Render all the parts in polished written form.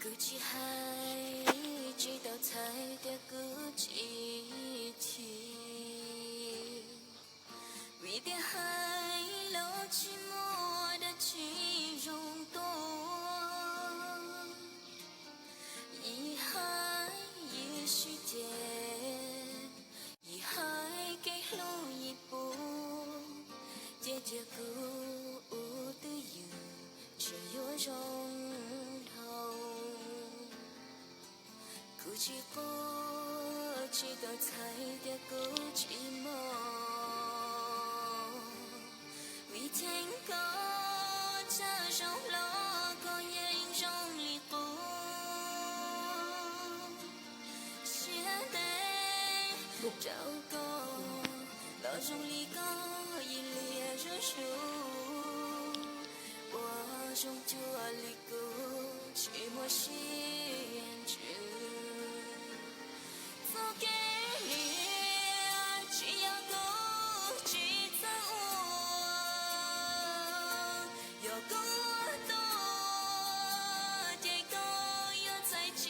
cứ chỉ hai chỉ đào thái để cứ chỉ thì vì để hai lâu chỉ mua đã chỉ dùng tôi ý hai ý suy tiền ý hai cái lối ý bù để để cứ tự yêu chỉ yêu trong cứ chỉ có chỉ đợi thấy để cứ chỉ mơ vì thành có cha trong lo có yên trong ly cô chia tay đâu có lo trong ly có yên lìa rơi xuống我终究离孤寂寞心知做给你只要够只在我有够多的够有才知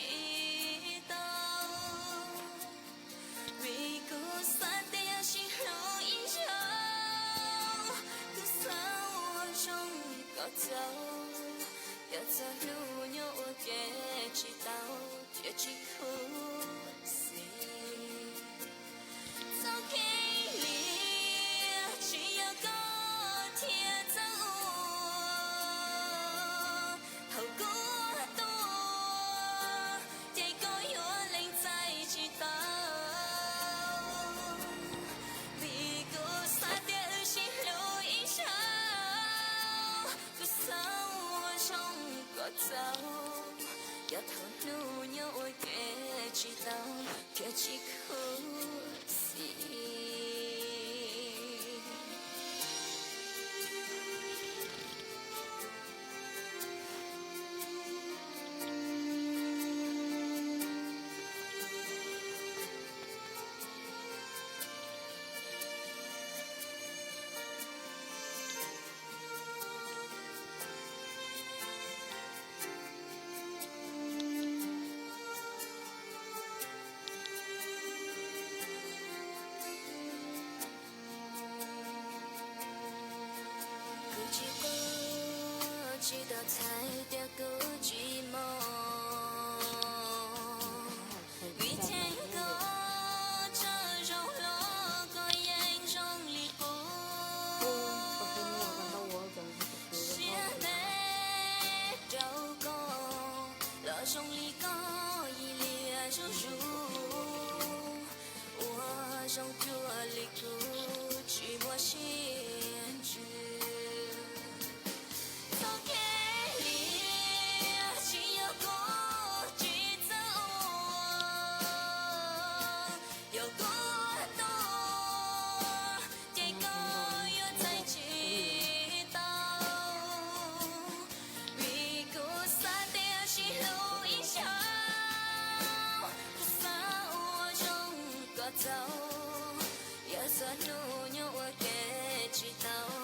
道为够散的心路一生可算我中搞走要走路有我也知道也只可惜走给你只要够贴在我好过多得够有人才知道为够散的心路一生可算我中搞走要投入有我也知道也只可惜知道才的够寂寞为天高这种路过眼中离不现在都过了中离高一列就入我中就离苦寂寞心知走，要算路有我也知道。